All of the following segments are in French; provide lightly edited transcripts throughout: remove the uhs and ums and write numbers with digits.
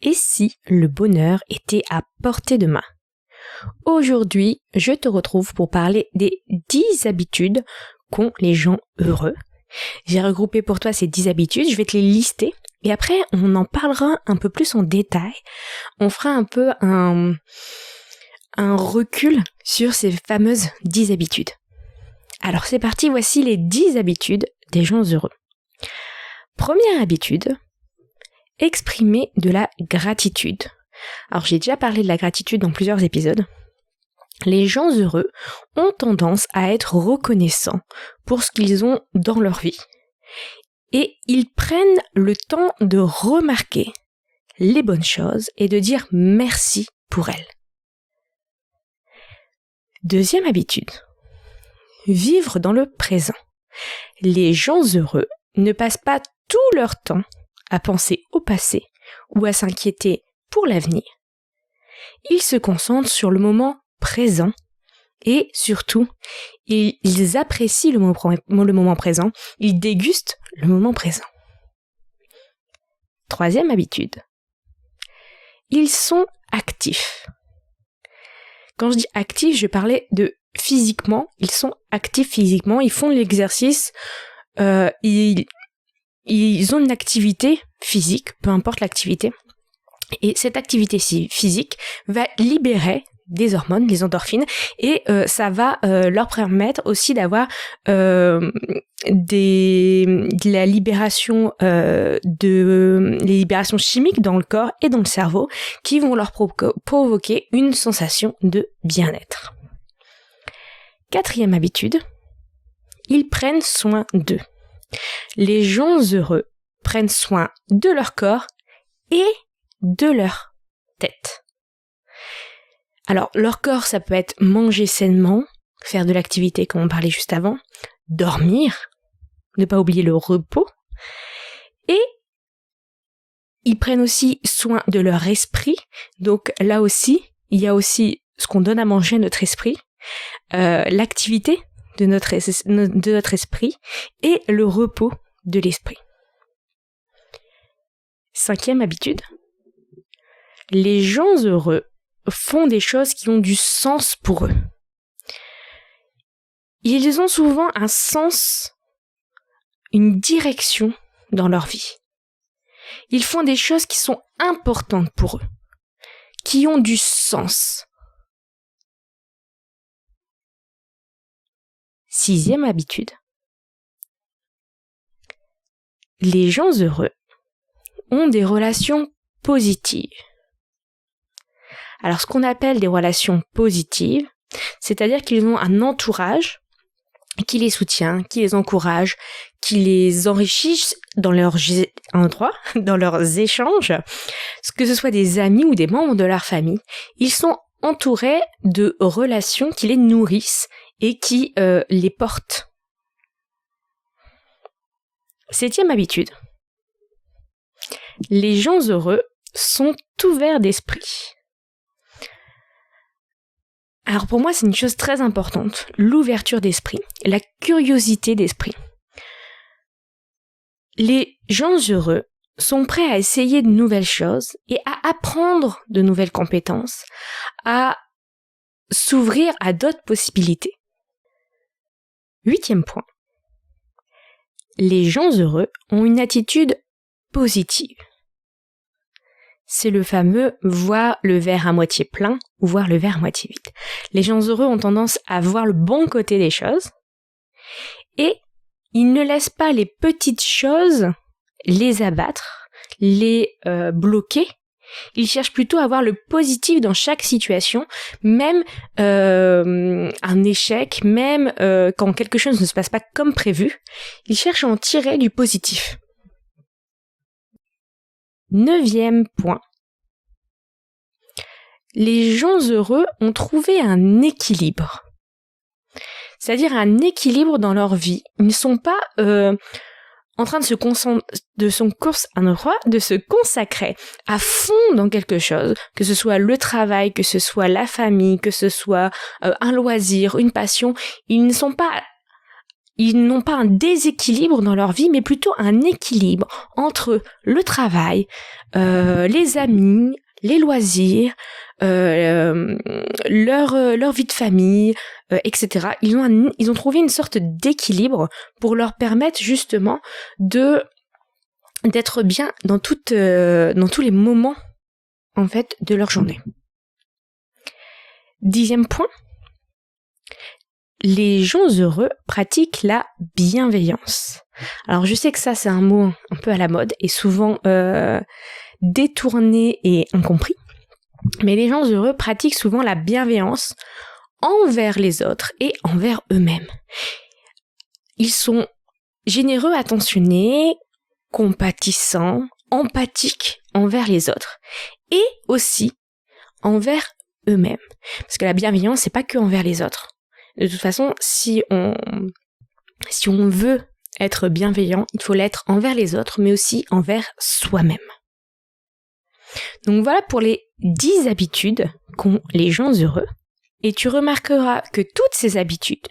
Et si le bonheur était à portée de main? Aujourd'hui, je te retrouve pour parler des 10 habitudes qu'ont les gens heureux. J'ai regroupé pour toi ces 10 habitudes, je vais te les lister et après on en parlera un peu plus en détail. On fera un peu un recul sur ces fameuses 10 habitudes. Alors c'est parti, voici les 10 habitudes des gens heureux. Première habitude, exprimer de la gratitude. Alors j'ai déjà parlé de la gratitude dans plusieurs épisodes. Les gens heureux ont tendance à être reconnaissants pour ce qu'ils ont dans leur vie. Et ils prennent le temps de remarquer les bonnes choses et de dire merci pour elles. Deuxième habitude, vivre dans le présent. Les gens heureux ne passent pas tout leur temps à penser au passé ou à s'inquiéter pour l'avenir. Ils se concentrent sur le moment présent et surtout, ils apprécient le moment présent, ils dégustent le moment présent. Troisième habitude, ils sont actifs. Quand je dis actifs, je parlais de physiquement, ils sont actifs physiquement, ils font l'exercice, ils ont une activité physique, peu importe l'activité, et cette activité physique va libérer des hormones, les endorphines, et ça va leur permettre aussi d'avoir de la libération les libérations chimiques dans le corps et dans le cerveau qui vont leur provoquer une sensation de bien-être. Quatrième habitude, ils prennent soin d'eux. Les gens heureux prennent soin de leur corps et de leur tête. Alors, leur corps, ça peut être manger sainement, faire de l'activité comme on parlait juste avant, dormir, ne pas oublier le repos, et ils prennent aussi soin de leur esprit. Donc là aussi, il y a aussi ce qu'on donne à manger à notre esprit, l'activité de notre esprit et le repos de l'esprit. Cinquième habitude, les gens heureux font des choses qui ont du sens pour eux. Ils ont souvent un sens, une direction dans leur vie. Ils font des choses qui sont importantes pour eux, qui ont du sens. Sixième habitude, les gens heureux ont des relations positives. Alors, ce qu'on appelle des relations positives, c'est-à-dire qu'ils ont un entourage qui les soutient, qui les encourage, qui les enrichit dans leurs échanges, que ce soit des amis ou des membres de leur famille. Ils sont entourés de relations qui les nourrissent et qui les portent. Septième habitude, les gens heureux sont ouverts d'esprit. Alors pour moi, c'est une chose très importante, l'ouverture d'esprit, la curiosité d'esprit. Les gens heureux sont prêts à essayer de nouvelles choses et à apprendre de nouvelles compétences, à s'ouvrir à d'autres possibilités. Huitième point, les gens heureux ont une attitude positive. C'est le fameux voir le verre à moitié plein ou voir le verre à moitié vide. Les gens heureux ont tendance à voir le bon côté des choses et ils ne laissent pas les petites choses les abattre, les bloquer. Ils cherchent plutôt à voir le positif dans chaque situation, même un échec, même quand quelque chose ne se passe pas comme prévu. Ils cherchent à en tirer du positif. Neuvième point. Les gens heureux ont trouvé un équilibre. C'est-à-dire un équilibre dans leur vie. Ils ne sont pas en train de se consacrer à fond dans quelque chose, que ce soit le travail, que ce soit la famille, que ce soit un loisir, une passion. Ils ne sont pas ils n'ont pas un déséquilibre dans leur vie, mais plutôt un équilibre entre le travail, les amis, les loisirs, leur vie de famille, etc. Ils ont trouvé une sorte d'équilibre pour leur permettre justement d'être bien dans tous les moments en fait de leur journée. 10e point. Les gens heureux pratiquent la bienveillance. Alors je sais que ça c'est un mot un peu à la mode et souvent détourné et incompris, mais les gens heureux pratiquent souvent la bienveillance envers les autres et envers eux-mêmes. Ils sont généreux, attentionnés, compatissants, empathiques envers les autres et aussi envers eux-mêmes. Parce que la bienveillance, c'est pas que envers les autres. De toute façon, si on veut être bienveillant, il faut l'être envers les autres, mais aussi envers soi-même. Donc voilà pour les 10 habitudes qu'ont les gens heureux. Et tu remarqueras que toutes ces habitudes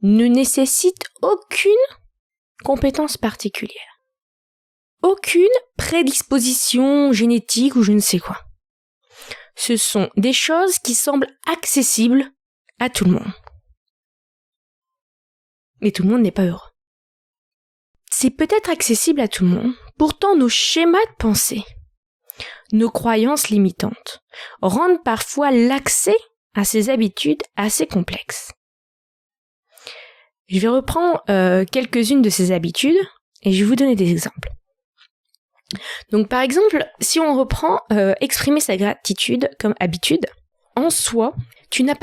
ne nécessitent aucune compétence particulière. Aucune prédisposition génétique ou je ne sais quoi. Ce sont des choses qui semblent accessibles à tout le monde. Mais tout le monde n'est pas heureux. C'est peut-être accessible à tout le monde, pourtant nos schémas de pensée, nos croyances limitantes, rendent parfois l'accès à ces habitudes assez complexes. Je vais reprendre quelques-unes de ces habitudes et je vais vous donner des exemples. Donc par exemple, si on reprend exprimer sa gratitude comme habitude, en soi, tu n'as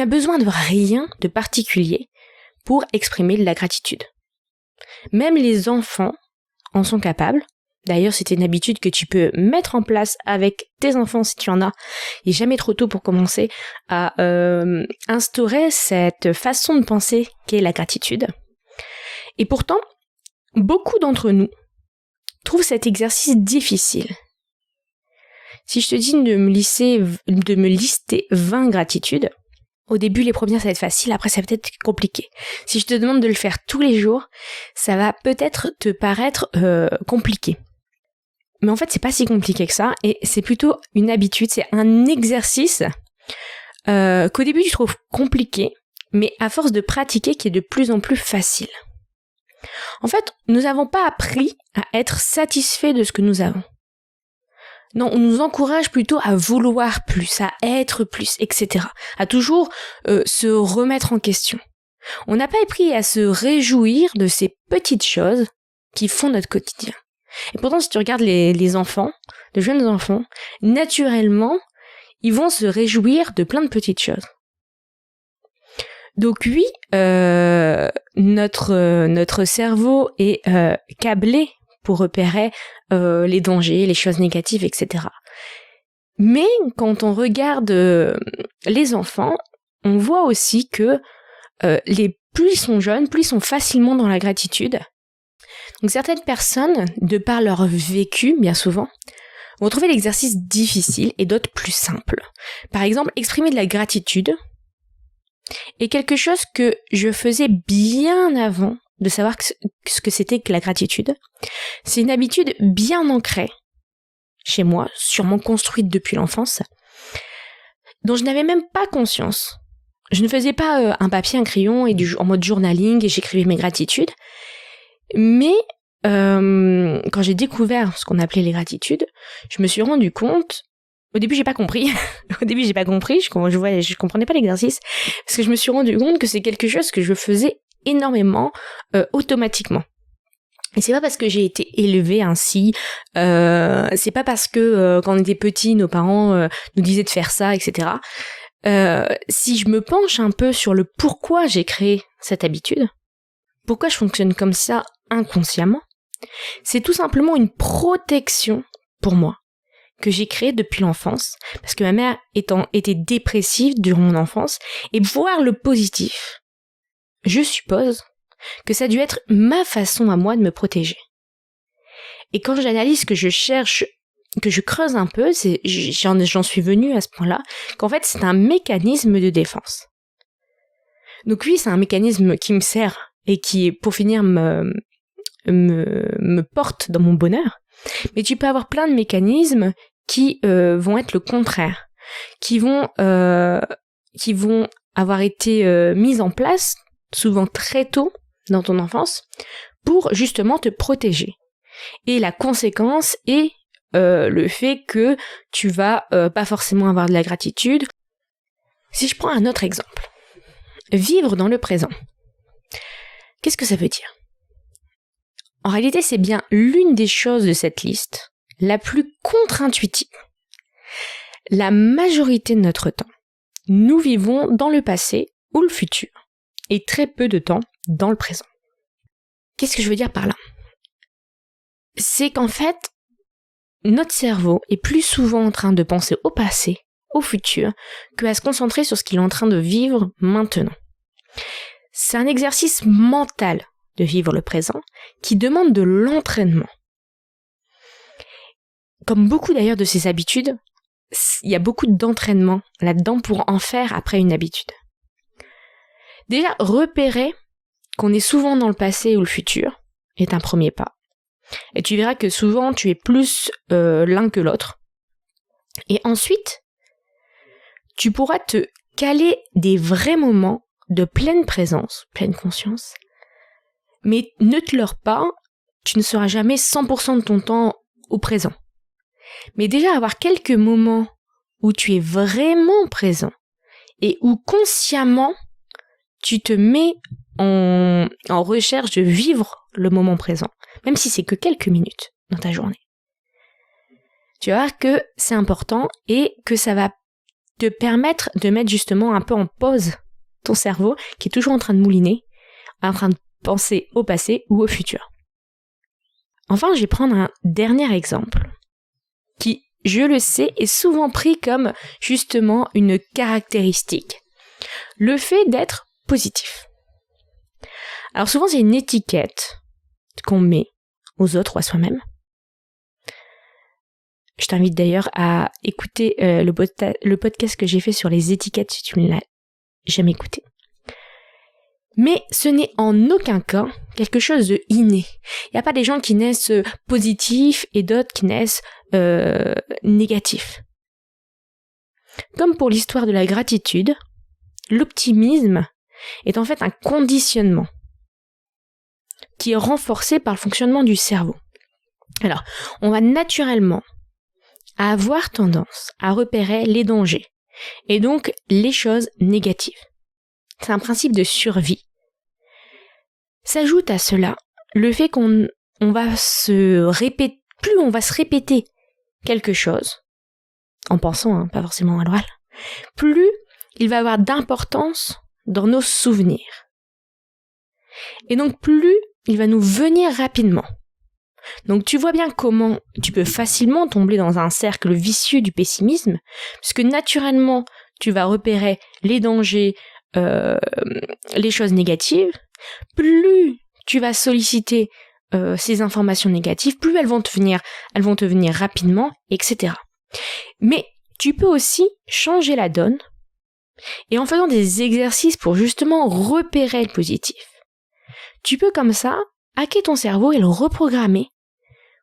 besoin de rien de particulier pour exprimer de la gratitude. Même les enfants en sont capables. D'ailleurs, c'est une habitude que tu peux mettre en place avec tes enfants si tu en as. Il n'est jamais trop tôt pour commencer à instaurer cette façon de penser qu'est la gratitude. Et pourtant, beaucoup d'entre nous trouvent cet exercice difficile. Si je te dis de me lister 20 gratitudes, au début, les premières, ça va être facile, après, ça va peut-être compliqué. Si je te demande de le faire tous les jours, ça va peut-être te paraître compliqué. Mais en fait, c'est pas si compliqué que ça, et c'est plutôt une habitude, c'est un exercice qu'au début, tu trouves compliqué, mais à force de pratiquer, qui est de plus en plus facile. En fait, nous n'avons pas appris à être satisfaits de ce que nous avons. Non, on nous encourage plutôt à vouloir plus, à être plus, etc. À toujours se remettre en question. On n'a pas appris à se réjouir de ces petites choses qui font notre quotidien. Et pourtant, si tu regardes les enfants, de jeunes enfants, naturellement, ils vont se réjouir de plein de petites choses. Donc oui, notre cerveau est câblé pour repérer les dangers, les choses négatives, etc. Mais quand on regarde les enfants, on voit aussi que plus ils sont jeunes, plus ils sont facilement dans la gratitude. Donc certaines personnes, de par leur vécu, bien souvent, vont trouver l'exercice difficile et d'autres plus simple. Par exemple, exprimer de la gratitude est quelque chose que je faisais bien avant de savoir ce que c'était que la gratitude. C'est une habitude bien ancrée chez moi, sûrement construite depuis l'enfance, dont je n'avais même pas conscience. Je ne faisais pas un papier, un crayon en mode journaling et j'écrivais mes gratitudes. Mais quand j'ai découvert ce qu'on appelait les gratitudes, je me suis rendu compte. Au début, j'ai pas compris. Je comprenais pas l'exercice parce que je me suis rendu compte que c'est quelque chose que je faisais énormément automatiquement. Et c'est pas parce que j'ai été élevée ainsi, c'est pas parce que quand on était petits, nos parents nous disaient de faire ça, etc. Si je me penche un peu sur le pourquoi j'ai créé cette habitude, pourquoi je fonctionne comme ça inconsciemment, c'est tout simplement une protection pour moi que j'ai créée depuis l'enfance, parce que ma mère était dépressive durant mon enfance, et voir le positif, je suppose que ça a dû être ma façon à moi de me protéger. Et quand j'analyse, que je cherche, que je creuse un peu, j'en suis venue à ce point-là, qu'en fait c'est un mécanisme de défense. Donc oui, c'est un mécanisme qui me sert et qui, pour finir, me porte dans mon bonheur. Mais tu peux avoir plein de mécanismes qui vont être le contraire, qui vont avoir été mis en place, souvent très tôt dans ton enfance, pour justement te protéger. Et la conséquence est le fait que tu vas pas forcément avoir de la gratitude. Si je prends un autre exemple, vivre dans le présent. Qu'est-ce que ça veut dire ? En réalité, c'est bien l'une des choses de cette liste la plus contre-intuitive. La majorité de notre temps, nous vivons dans le passé ou le futur, et très peu de temps dans le présent. Qu'est-ce que je veux dire par là ? C'est qu'en fait, notre cerveau est plus souvent en train de penser au passé, au futur, qu'à se concentrer sur ce qu'il est en train de vivre maintenant. C'est un exercice mental de vivre le présent qui demande de l'entraînement. Comme beaucoup d'ailleurs de ces habitudes, il y a beaucoup d'entraînement là-dedans pour en faire après une habitude. Déjà, repérer qu'on est souvent dans le passé ou le futur est un premier pas. Et tu verras que souvent tu es plus l'un que l'autre. Et ensuite, tu pourras te caler des vrais moments de pleine présence, pleine conscience. Mais ne te leurre pas, tu ne seras jamais 100% de ton temps au présent. Mais déjà avoir quelques moments où tu es vraiment présent et où consciemment tu te mets en recherche de vivre le moment présent, même si c'est que quelques minutes dans ta journée. Tu vas voir que c'est important et que ça va te permettre de mettre justement un peu en pause ton cerveau qui est toujours en train de mouliner, en train de penser au passé ou au futur. Enfin, je vais prendre un dernier exemple qui, je le sais, est souvent pris comme justement une caractéristique. Le fait d'être positif. Alors souvent, c'est une étiquette qu'on met aux autres ou à soi-même. Je t'invite d'ailleurs à écouter le podcast que j'ai fait sur les étiquettes si tu ne l'as jamais écouté. Mais ce n'est en aucun cas quelque chose de inné. Il n'y a pas des gens qui naissent positifs et d'autres qui naissent négatifs. Comme pour l'histoire de la gratitude, l'optimisme est en fait un conditionnement qui est renforcé par le fonctionnement du cerveau. Alors, on va naturellement avoir tendance à repérer les dangers et donc les choses négatives. C'est un principe de survie. S'ajoute à cela le fait qu'on va se répéter, plus on va se répéter quelque chose, en pensant, pas forcément à l'oral, plus il va avoir d'importance dans nos souvenirs. Et donc plus il va nous venir rapidement. Donc tu vois bien comment tu peux facilement tomber dans un cercle vicieux du pessimisme, puisque naturellement tu vas repérer les dangers, les choses négatives. Plus tu vas solliciter ces informations négatives, plus elles vont te venir rapidement, etc. Mais tu peux aussi changer la donne et en faisant des exercices pour justement repérer le positif. Tu peux comme ça hacker ton cerveau et le reprogrammer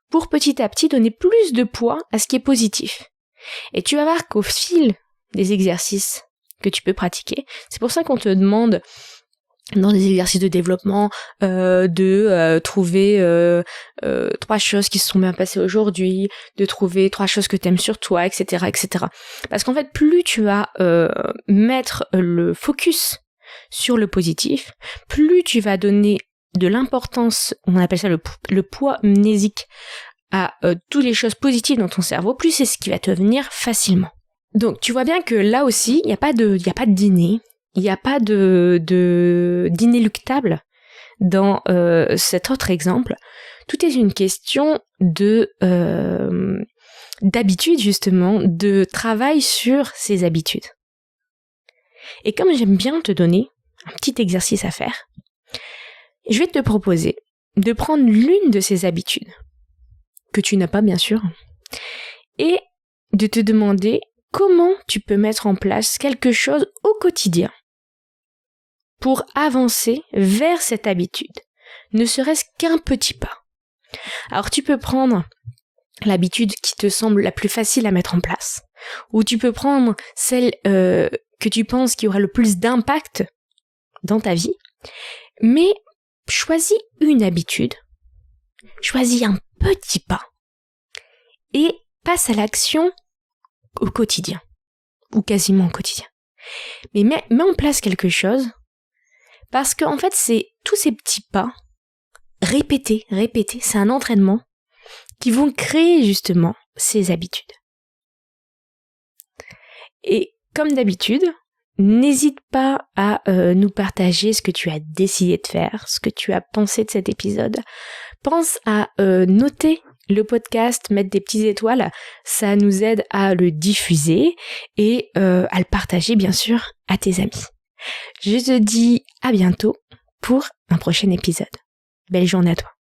pour petit à petit donner plus de poids à ce qui est positif. Et tu vas voir qu'au fil des exercices que tu peux pratiquer, c'est pour ça qu'on te demande dans des exercices de développement de trouver 3 choses qui se sont bien passées aujourd'hui, de trouver 3 choses que t'aimes sur toi, etc., etc. Parce qu'en fait, plus tu vas mettre le focus sur le positif, plus tu vas donner de l'importance, on appelle ça le poids mnésique, à toutes les choses positives dans ton cerveau, plus c'est ce qui va te venir facilement. Donc tu vois bien que là aussi, il n'y a pas de dîner, il n'y a pas d'inéluctable dans cet autre exemple. Tout est une question d'habitude justement, de travail sur ces habitudes. Et comme j'aime bien te donner un petit exercice à faire, je vais te proposer de prendre l'une de ces habitudes, que tu n'as pas bien sûr, et de te demander comment tu peux mettre en place quelque chose au quotidien pour avancer vers cette habitude, ne serait-ce qu'un petit pas. Alors tu peux prendre l'habitude qui te semble la plus facile à mettre en place, ou tu peux prendre celle que tu penses qui aura le plus d'impact dans ta vie, mais choisis une habitude, choisis un petit pas, et passe à l'action au quotidien, ou quasiment au quotidien. Mais mets en place quelque chose, parce que en fait c'est tous ces petits pas, répétés, c'est un entraînement, qui vont créer justement ces habitudes. Et comme d'habitude, n'hésite pas à nous partager ce que tu as décidé de faire, ce que tu as pensé de cet épisode. Pense à noter le podcast, mettre des petites étoiles, ça nous aide à le diffuser et à le partager bien sûr à tes amis. Je te dis à bientôt pour un prochain épisode. Belle journée à toi.